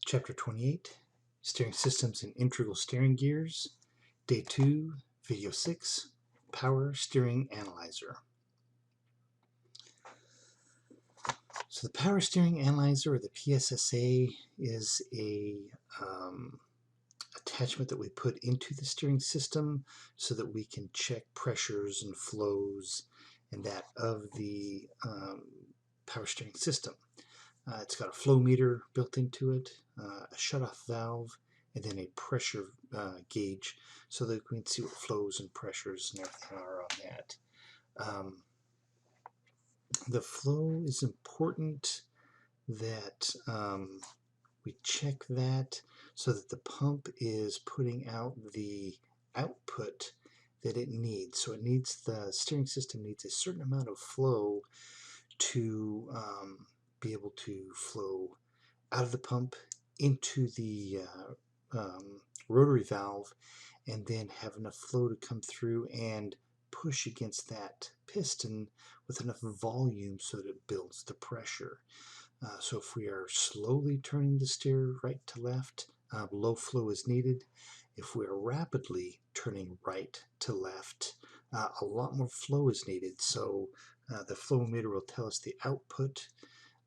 Chapter 28, Steering Systems and Integral Steering Gears, Day 2, Video 6, Power Steering Analyzer. So the Power Steering Analyzer, or the PSSA, is a attachment that we put into the steering system so that we can check pressures and flows and that of the power steering system. It's got a flow meter built into it, a shutoff valve, and then a pressure gauge so that we can see what flows and pressures and everything are on that. The flow is important that we check that so that the pump is putting out the output that it needs. So the steering system needs a certain amount of flow to be able to flow out of the pump into the rotary valve, and then have enough flow to come through and push against that piston with enough volume so that it builds the pressure. So if we are slowly turning the steer right to left, low flow is needed. If we are rapidly turning right to left, a lot more flow is needed. So the flow meter will tell us the output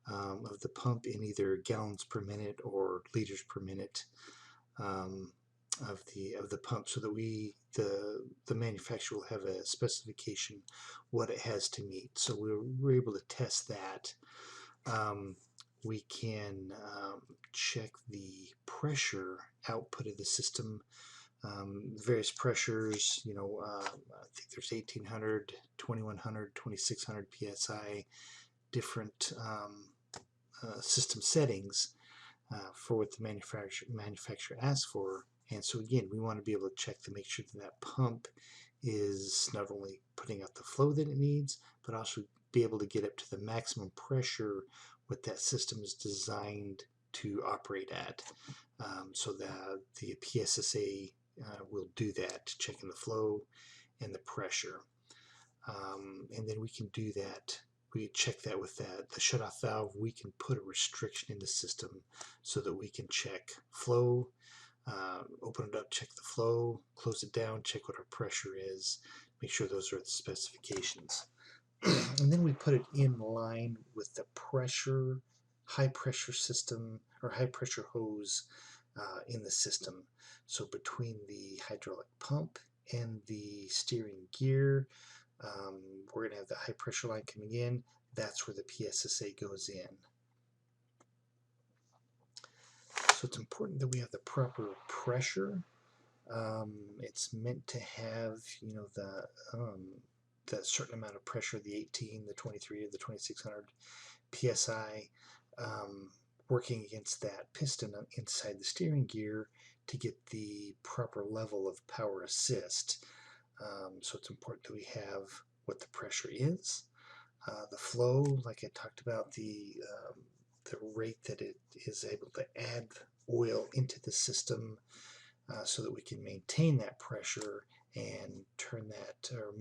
of the pump in either gallons per minute or liters per minute of the pump, so that the manufacturer will have a specification what it has to meet. So we're able to test that. We can check the pressure output of the system, various pressures. I think there's 1800, 2100, 2600 psi, different system settings for what the manufacturer asks for. And so again, we want to be able to check to make sure that pump is not only putting out the flow that it needs, but also be able to get up to the maximum pressure what that system is designed to operate at. So that the PSSA will do that, checking the flow and the pressure. And then we can do that. We check that with the shutoff valve. We can put a restriction in the system so that we can check flow, open it up, check the flow, close it down, check what our pressure is, make sure those are the specifications. And then we put it in line with the high pressure system or high pressure hose in the system. So between the hydraulic pump and the steering gear, we're going to have the high pressure line coming in. That's where the PSSA goes in. So it's important that we have the proper pressure. It's meant to have, the certain amount of pressure, the 18, the 23, or the 2600 psi, working against that piston inside the steering gear to get the proper level of power assist. So it's important that we have what the pressure is, the flow, like I talked about, the rate that it is able to add oil into the system, so that we can maintain that pressure and turn that or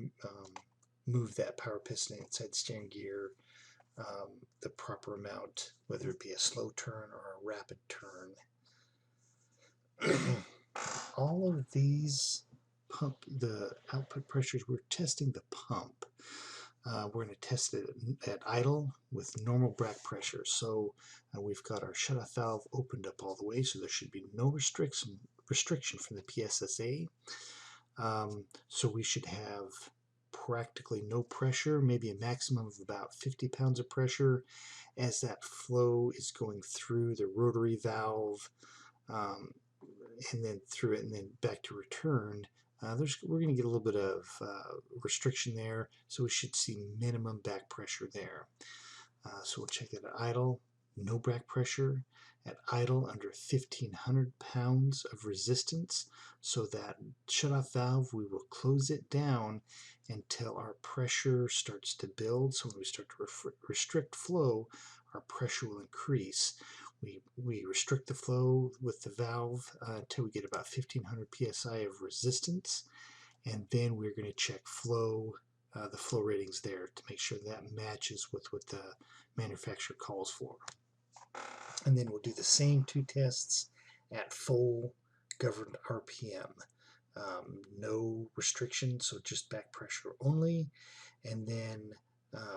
move that power piston inside the steering gear the proper amount, whether it be a slow turn or a rapid turn. All of these the output pressures, we're testing the pump. We're going to test it at idle with normal back pressure. So we've got our shutoff valve opened up all the way, so there should be no restriction from the PSSA. So we should have practically no pressure, maybe a maximum of about 50 pounds of pressure as that flow is going through the rotary valve, and then through it and then back to return. We're going to get a little bit of restriction there, so we should see minimum back pressure there. So we'll check it at idle, no back pressure. At idle, under 1,500 pounds of resistance. So that shutoff valve, we will close it down until our pressure starts to build. So when we start to restrict flow, our pressure will increase. We restrict the flow with the valve until we get about 1,500 psi of resistance, and then we're going to check flow, the flow ratings there, to make sure that matches with what the manufacturer calls for. And then we'll do the same 2 tests at full governed RPM. No restriction, so just back pressure only, and then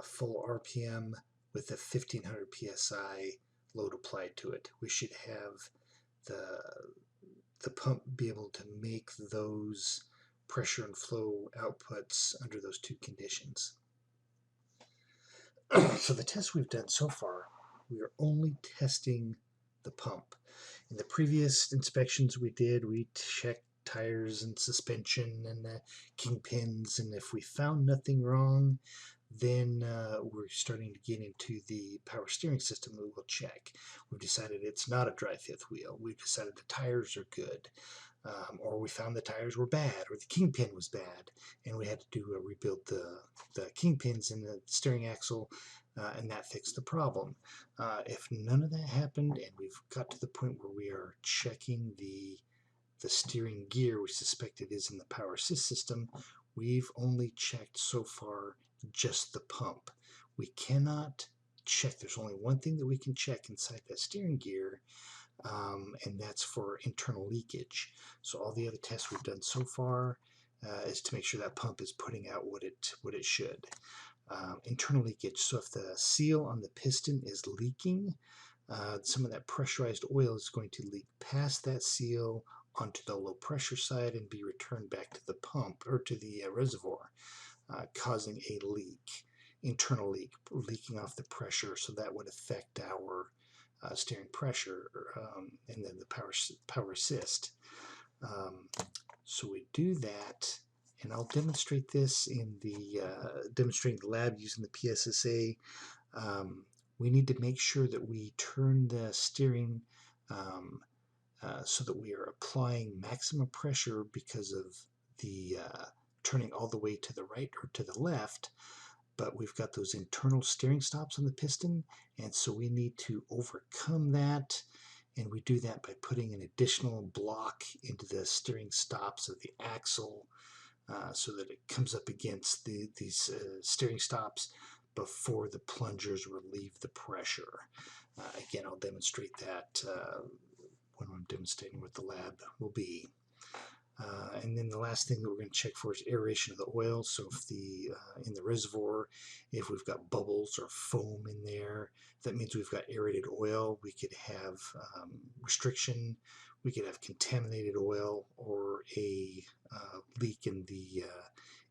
full RPM with a 1500 psi load applied to it. We should have the pump be able to make those pressure and flow outputs under those 2 conditions. So the tests we've done so far, we are only testing the pump. In the previous inspections we did, we checked tires and suspension and the kingpins, and if we found nothing wrong, then we're starting to get into the power steering system that we'll check. We've decided it's not a dry fifth wheel. We've decided the tires are good. Or we found the tires were bad, or the kingpin was bad, and we had to rebuild the kingpins in the steering axle, and that fixed the problem. If none of that happened, and we've got to the point where we are checking the steering gear, we suspect it is in the power assist system, we've only checked so far just the pump. We cannot check, there's only one thing that we can check inside that steering gear, and that's for internal leakage. So all the other tests we've done so far is to make sure that pump is putting out what it should. Internal leakage, so if the seal on the piston is leaking, some of that pressurized oil is going to leak past that seal onto the low pressure side and be returned back to the pump or to the reservoir, causing a leak, internal leak, leaking off the pressure, so that would affect our steering pressure, and then the power assist. So we do that, and I'll demonstrate this in the demonstrating the lab using the PSSA. We need to make sure that we turn the steering so that we are applying maximum pressure because of the turning all the way to the right or to the left, but we've got those internal steering stops on the piston, and so we need to overcome that, and we do that by putting an additional block into the steering stops of the axle, so that it comes up against these steering stops before the plungers relieve the pressure. Again, I'll demonstrate that when I'm demonstrating what the lab will be. And then the last thing that we're going to check for is aeration of the oil. So if in the reservoir, if we've got bubbles or foam in there, that means we've got aerated oil. We could have restriction, we could have contaminated oil, or a leak in the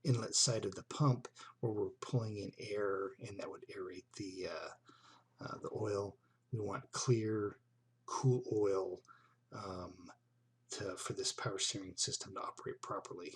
inlet side of the pump where we're pulling in air, and that would aerate the oil. We want clear, cool oil for this power steering system to operate properly.